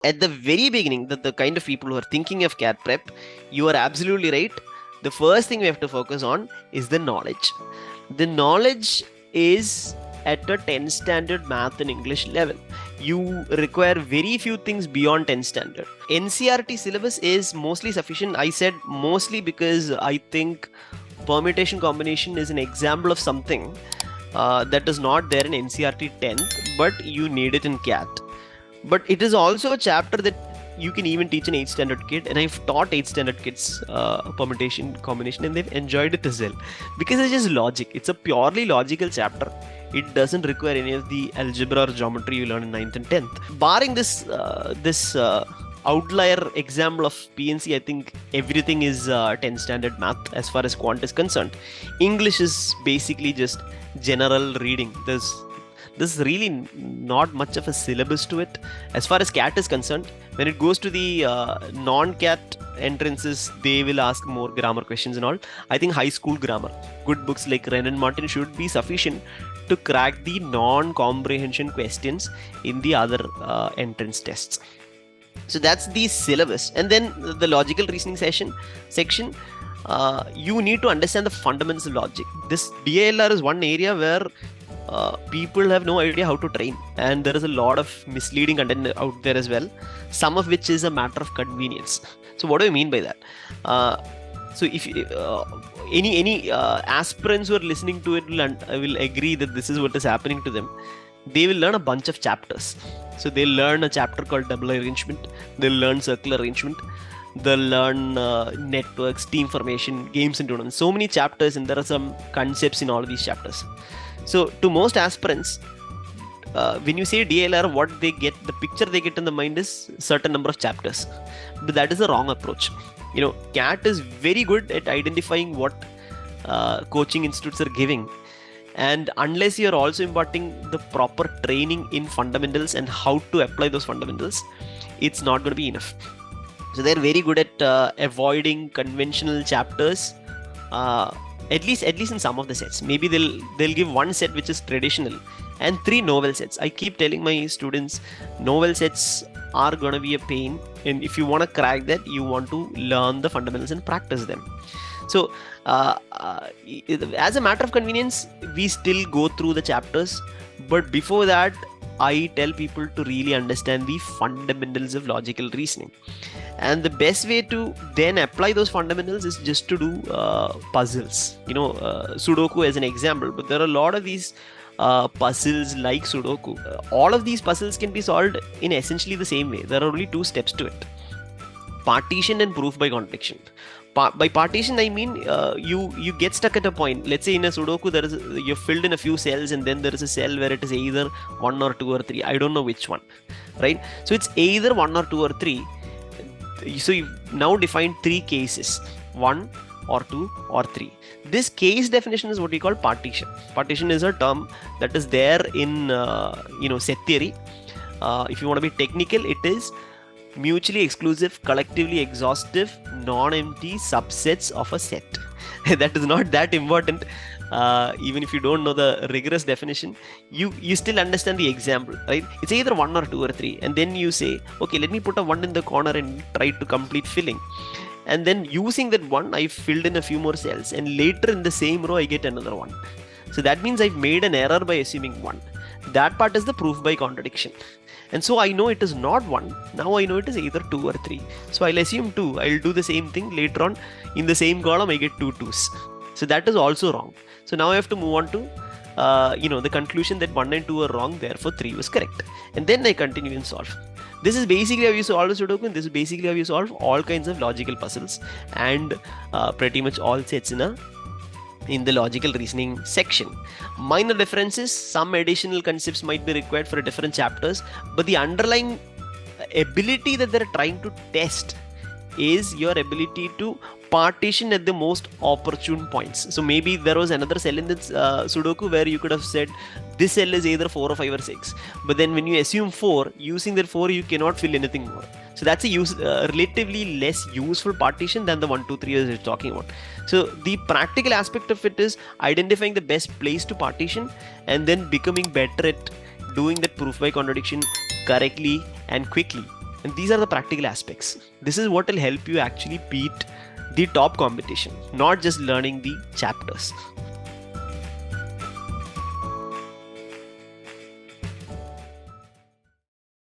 At the very beginning, the kind of people who are thinking of CAT prep, you are absolutely right. The first thing we have to focus on is the knowledge. The knowledge is at a 10 standard math and English level. You require very few things beyond 10 standard. NCERT syllabus is mostly sufficient. I said mostly because I think permutation combination is an example of something that is not there in NCERT 10th, but you need it in CAT. But it is also a chapter that you can even teach an 8th standard kid, and I've taught 8th standard kids permutation combination, and they've enjoyed it as well because it's just logic. It's a purely logical chapter. It doesn't require any of the algebra or geometry you learn in 9th and 10th. Barring this outlier example of PNC, I think everything is 10 standard math as far as quant is concerned. English is basically just general reading. There's really not much of a syllabus to it. As far as CAT is concerned, when it goes to the non-CAT entrances, they will ask more grammar questions and all. I think high school grammar, good books like Wren and Martin should be sufficient to crack the non-comprehension questions in the other entrance tests. So that's the syllabus. And then the logical reasoning section, you need to understand the fundamentals of logic. This DILR is one area where people have no idea how to train, and there is a lot of misleading content out there as well, some of which is a matter of convenience. So what do I mean by that? So if any aspirants who are listening to it will agree that this is what is happening to them. They will learn a bunch of chapters. So they'll learn a chapter called double arrangement, they'll learn circular arrangement, they'll learn networks, team formation, games and tournaments. So many chapters, and there are some concepts in all of these chapters. So to most aspirants, when you say DLR, what they get, the picture they get in the mind is certain number of chapters. But that is the wrong approach. CAT is very good at identifying what coaching institutes are giving. And unless you're also imparting the proper training in fundamentals and how to apply those fundamentals, it's not going to be enough. So they're very good at avoiding conventional chapters. At least in some of the sets. Maybe they'll give one set which is traditional and 3 novel sets. I keep telling my students, novel sets are going to be a pain, and if you want to crack that, you want to learn the fundamentals and practice them. So as a matter of convenience, we still go through the chapters, but before that, I tell people to really understand the fundamentals of logical reasoning. And the best way to then apply those fundamentals is just to do puzzles. Sudoku as an example, but there are a lot of these puzzles like Sudoku. All of these puzzles can be solved in essentially the same way. There are only 2 steps to it: partition and proof by contradiction. By partition, I mean you get stuck at a point. Let's say in a Sudoku, you're filled in a few cells, and then there is a cell where it is either 1 or 2 or 3. I don't know which one, right? So it's either 1 or 2 or 3. So you've now defined 3 cases: 1 or 2 or 3. This case definition is what we call partition. Partition is a term that is there in set theory. If you want to be technical, it is mutually exclusive, collectively exhaustive, non-empty subsets of a set. That is not that important. Even if you don't know the rigorous definition, you still understand the example, right? It's either 1 or 2 or 3, and then you say, okay, let me put a 1 in the corner and try to complete filling. And then using that 1, I filled in a few more cells, and later in the same row I get another 1. So that means I've made an error by assuming 1. That part is the proof by contradiction. And so I know it is not 1. Now I know it is either 2 or 3. So I'll assume 2. I'll do the same thing later on. In the same column, I get 2 2s. So that is also wrong. So now I have to move on to the conclusion that 1 and 2 were wrong, therefore 3 was correct. And then I continue and solve. This is basically how you solve a Sudoku, and this is basically how you solve all kinds of logical puzzles and pretty much all sets in the logical reasoning section. Minor differences, some additional concepts might be required for different chapters, but the underlying ability that they're trying to test is your ability to partition at the most opportune points. So maybe there was another cell in this Sudoku where you could have said this cell is either 4 or 5 or 6, but then when you assume 4, using that 4 you cannot fill anything more. So that's a relatively less useful partition than the 1 2 3 you're talking about. So the practical aspect of it is identifying the best place to partition and then becoming better at doing that proof by contradiction correctly and quickly. And these are the practical aspects. This is what will help you actually beat the top competition, not just learning the chapters.